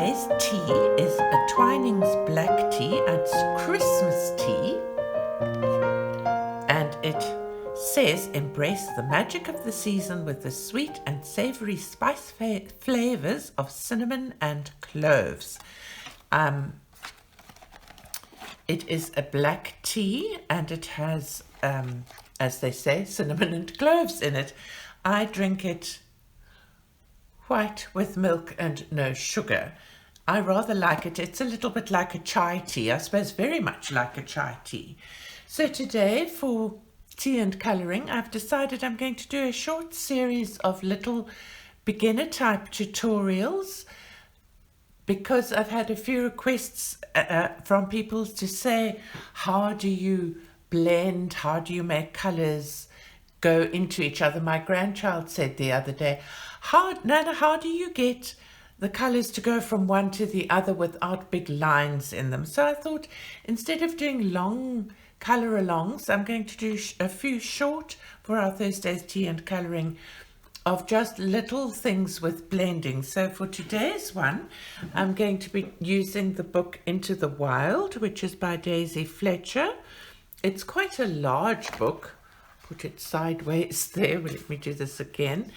today's tea is a Twinings black tea. It's Christmas tea, and it says embrace the magic of the season with the sweet and savory spice flavors of cinnamon and cloves. It is a black tea, and it has, as they say, cinnamon and cloves in it. I drink it white with milk and no sugar. I rather like it. It's a little bit like a chai tea, I suppose, very much like a chai tea. So today for tea and colouring, I've decided I'm going to do a short series of little beginner type tutorials, because I've had a few requests from people to say, how do you blend, how do you make colours go into each other? My grandchild said the other day, Nana, how do you get the colours to go from one to the other without big lines in them? So I thought, instead of doing long colour alongs, I'm going to do a few short for our Thursday's tea and colouring of just little things with blending. So for today's one, I'm going to be using the book Into the Wild, which is by Daisy Fletcher. It's quite a large book. Put it sideways there. Well, let me do this again.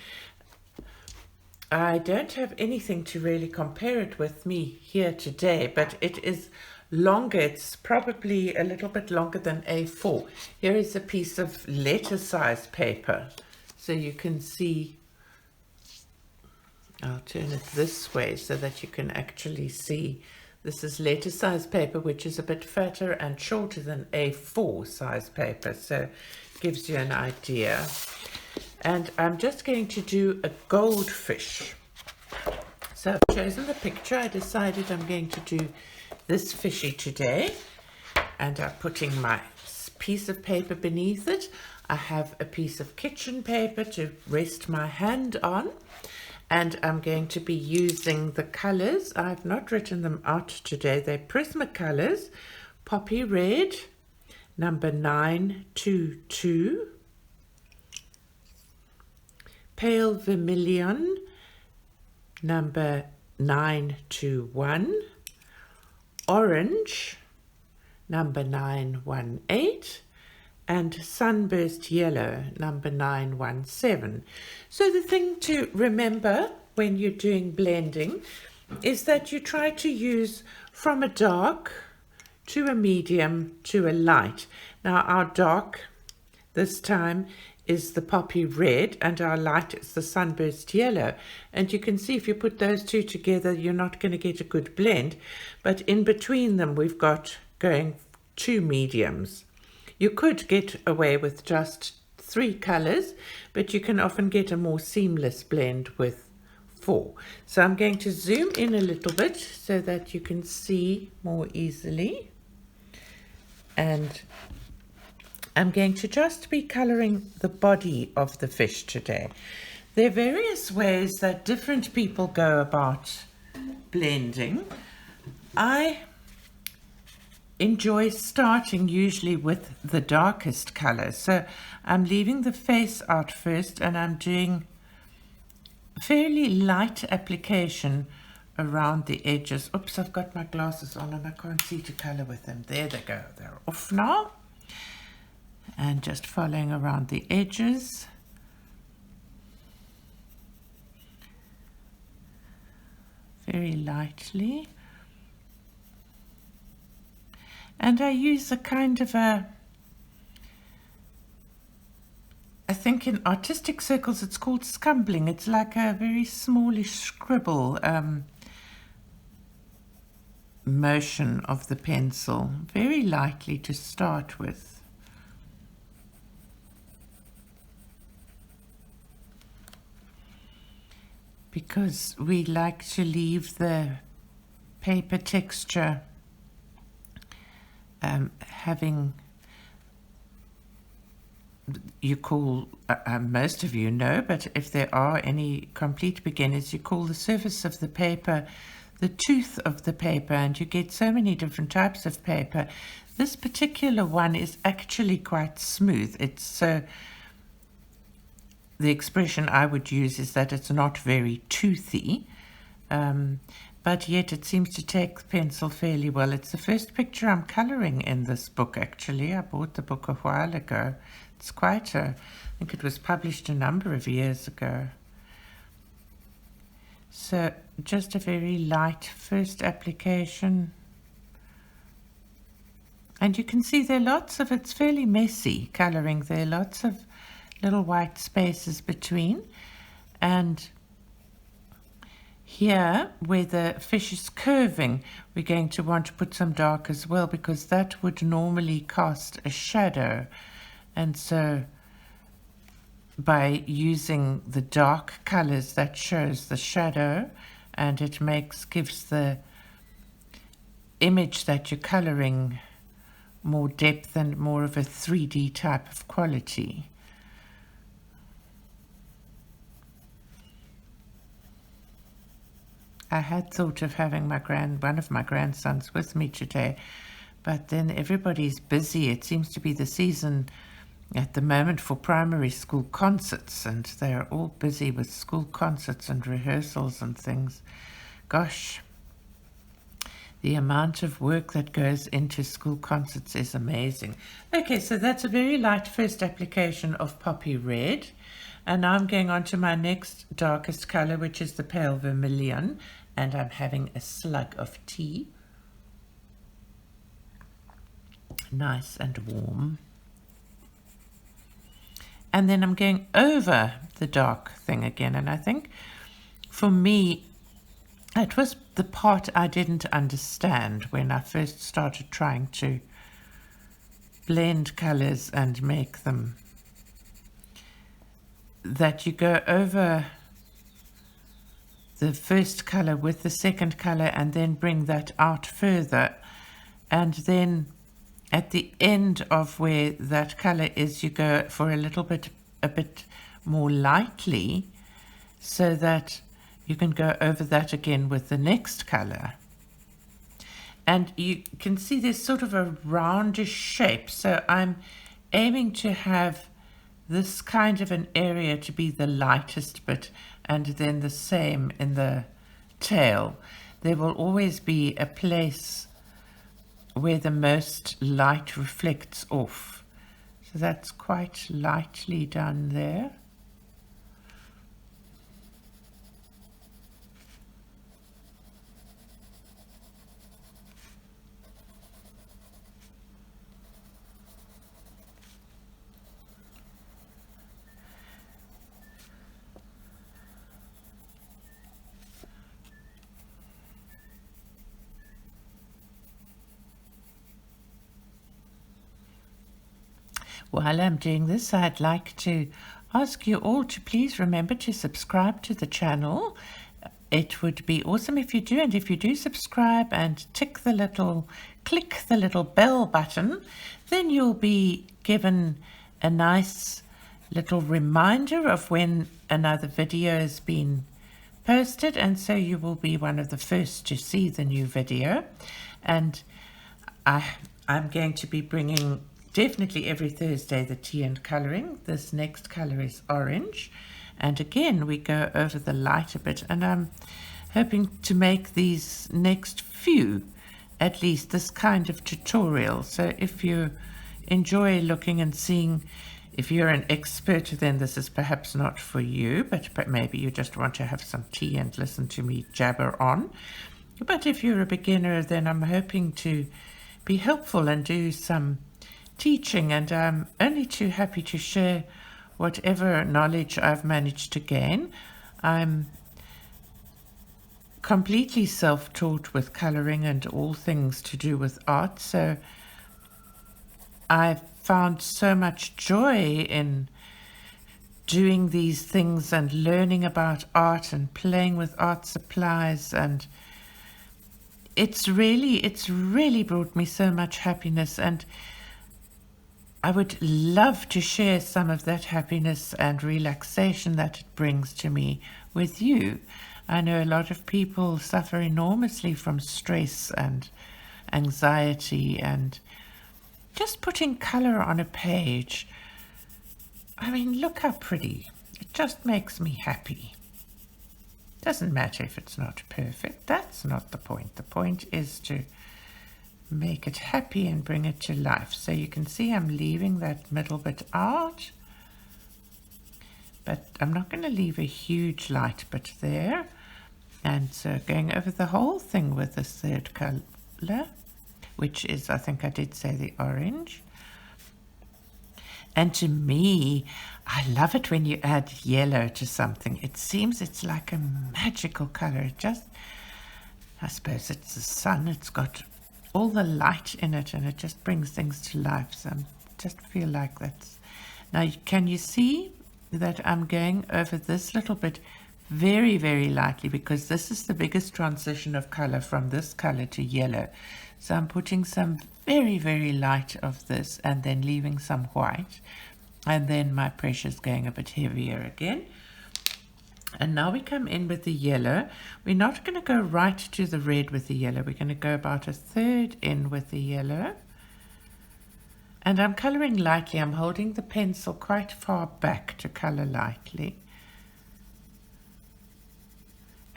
I don't have anything to really compare it with me here today, but it is longer. It's probably a little bit longer than A4. Here is a piece of letter size paper, so you can see. I'll turn it this way so that you can actually see. This is letter size paper, which is a bit fatter and shorter than A4 size paper, so it gives you an idea. And I'm just going to do a goldfish. So I've chosen the picture. I decided I'm going to do this fishy today, and I'm putting my piece of paper beneath it. I have a piece of kitchen paper to rest my hand on, and I'm going to be using the colours. I've not written them out today. They're Prismacolors, Poppy Red, number 922, Pale Vermilion, number 921, Orange, number 918, and Sunburst Yellow, number 917. So the thing to remember when you're doing blending is that you try to use from a dark to a medium to a light. Now our dark this time is the Poppy Red, and our light is the Sunburst Yellow. And you can see if you put those two together, you're not going to get a good blend. But in between them, we've got going two mediums. You could get away with just 3 colours, but you can often get a more seamless blend with 4. So I'm going to zoom in a little bit so that you can see more easily. And I'm going to just be colouring the body of the fish today. There are various ways that different people go about blending. I enjoy starting usually with the darkest colour. So I'm leaving the face out first, and I'm doing fairly light application around the edges. Oops, I've got my glasses on and I can't see to colour with them. There they go. They're off now. And just following around the edges. Very lightly. And I use a kind of I think in artistic circles it's called scumbling. It's like a very smallish scribble motion of the pencil, very lightly to start with. Because we like to leave the paper texture having, you call, most of you know, but if there are any complete beginners, you call the surface of the paper the tooth of the paper, and you get so many different types of paper. This particular one is actually quite smooth. It's so the expression I would use is that it's not very toothy. but yet it seems to take the pencil fairly well. It's the first picture I'm colouring in this book, actually. I bought the book a while ago. It's quite I think it was published a number of years ago. So just a very light first application. And you can see there are lots of, it's fairly messy colouring. There are lots of little white spaces between. And here, where the fish is curving, we're going to want to put some dark as well, because that would normally cast a shadow. And so by using the dark colors, that shows the shadow, and it gives the image that you're coloring more depth and more of a 3D type of quality. I had thought of having one of my grandsons with me today, but then everybody's busy. It seems to be the season at the moment for primary school concerts, and they're all busy with school concerts and rehearsals and things. Gosh, the amount of work that goes into school concerts is amazing. Okay, so that's a very light first application of poppy red. And now I'm going on to my next darkest color, which is the pale vermilion. And I'm having a slug of tea. Nice and warm. And then I'm going over the dark thing again. And I think for me, it was the part I didn't understand when I first started trying to blend colors and make them, that you go over the first color with the second color and then bring that out further, and then at the end of where that color is, you go for a bit more lightly, so that you can go over that again with the next color. And you can see there's sort of a roundish shape, so I'm aiming to have this kind of an area to be the lightest bit, and then the same in the tail. There will always be a place where the most light reflects off. So that's quite lightly done there. While I'm doing this, I'd like to ask you all to please remember to subscribe to the channel. It would be awesome if you do, and if you do subscribe and click the little bell button, then you'll be given a nice little reminder of when another video has been posted, and so you will be one of the first to see the new video. And I'm going to be bringing definitely every Thursday the tea and colouring. This next colour is orange, and again we go over the light a bit, and I'm hoping to make these next few at least this kind of tutorial. So if you enjoy looking and seeing, if you're an expert, then this is perhaps not for you, but maybe you just want to have some tea and listen to me jabber on. But if you're a beginner, then I'm hoping to be helpful and do some teaching, and I'm only too happy to share whatever knowledge I've managed to gain. I'm completely self-taught with colouring and all things to do with art, so I've found so much joy in doing these things and learning about art and playing with art supplies, and it's really brought me so much happiness, and I would love to share some of that happiness and relaxation that it brings to me with you. I know a lot of people suffer enormously from stress and anxiety, and just putting colour on a page, I mean, look how pretty. It just makes me happy. Doesn't matter if it's not perfect. That's not the point. The point is to make it happy and bring it to life. So you can see I'm leaving that middle bit out, but I'm not going to leave a huge light bit there. And so going over the whole thing with this third color, which is, I think I did say, the orange. And to me, I love it when you add yellow to something. It seems it's like a magical color. It just, I suppose it's the sun. It's got all the light in it, and it just brings things to life. So I just feel like that's... Now, can you see that I'm going over this little bit very, very lightly, because this is the biggest transition of color from this color to yellow. So I'm putting some very, very light of this and then leaving some white. And then my pressure's going a bit heavier again. And now we come in with the yellow. We're not going to go right to the red with the yellow. We're going to go about a third in with the yellow. And I'm coloring lightly. I'm holding the pencil quite far back to color lightly.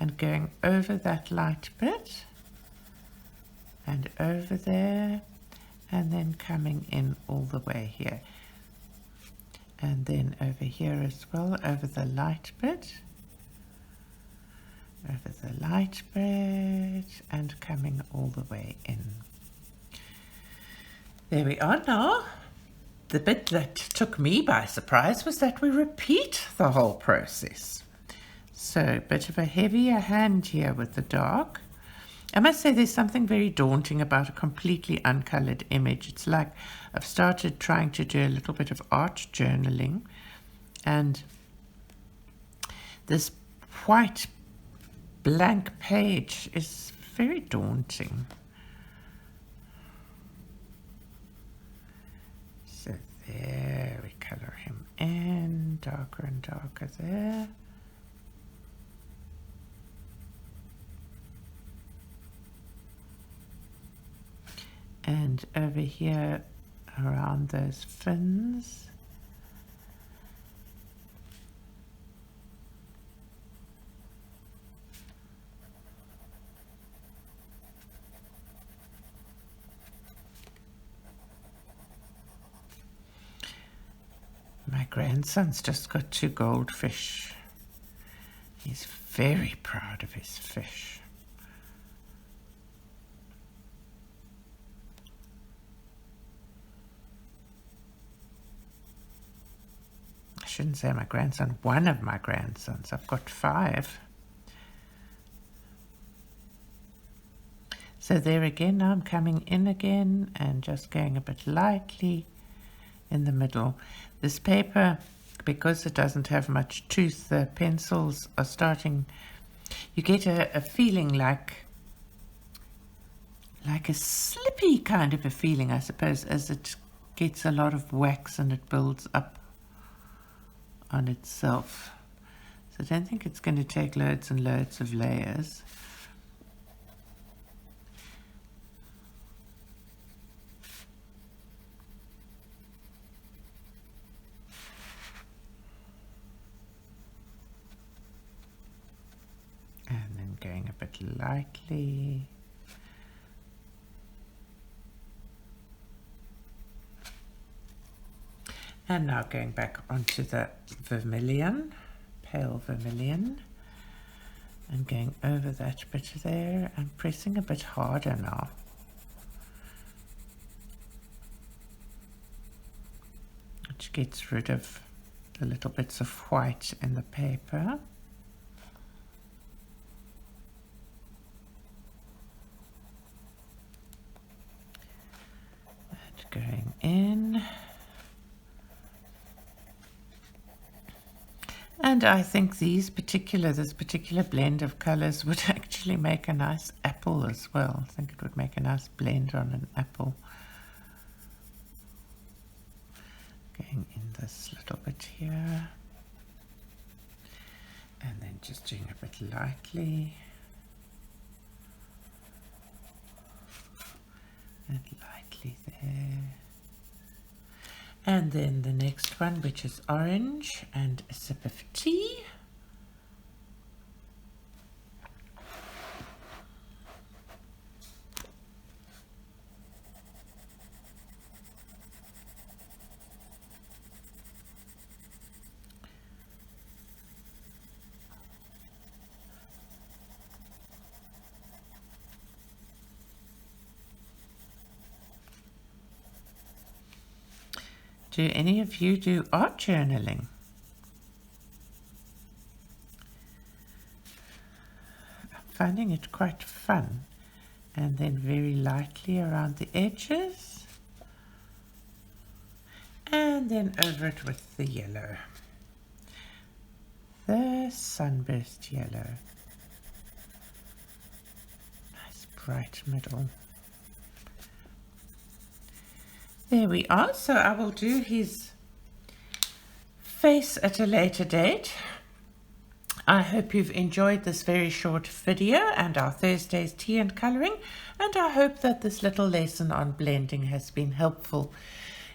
And going over that light bit. And over there. And then coming in all the way here. And then over here as well, over the light bit. Over the light bit, and coming all the way in. There we are now. The bit that took me by surprise was that we repeat the whole process. So a bit of a heavier hand here with the dark. I must say there's something very daunting about a completely uncolored image. It's like I've started trying to do a little bit of art journaling, and this white blank page is very daunting. So there we color him in, darker and darker there. And over here around those fins. My grandson's just got 2 goldfish. He's very proud of his fish. I shouldn't say my grandson, one of my grandsons. I've got 5. So there again, now I'm coming in again and just going a bit lightly in the middle. This paper, because it doesn't have much tooth, the pencils are starting, you get a feeling like a slippy kind of a feeling, I suppose, as it gets a lot of wax and it builds up on itself. So I don't think it's going to take loads and loads of layers. And then going a bit lightly. And now going back onto the vermilion, pale vermilion, and going over that bit there and pressing a bit harder now. Which gets rid of the little bits of white in the paper. And going in. And I think this particular blend of colors would actually make a nice apple as well. I think it would make a nice blend on an apple. Going in this little bit here. And then just doing a bit lightly. And lightly there. And then the next one, which is orange, and a sip of tea. Do any of you do art journaling? I'm finding it quite fun. And then very lightly around the edges. And then over it with the yellow. The sunburst yellow. Nice bright middle. There we are. So I will do his face at a later date. I hope you've enjoyed this very short video and our Thursday's tea and colouring, and I hope that this little lesson on blending has been helpful.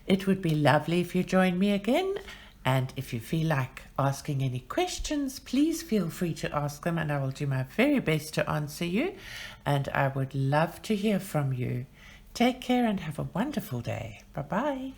It would be lovely if you join me again, and if you feel like asking any questions, please feel free to ask them and I will do my very best to answer you, and I would love to hear from you. Take care and have a wonderful day. Bye-bye.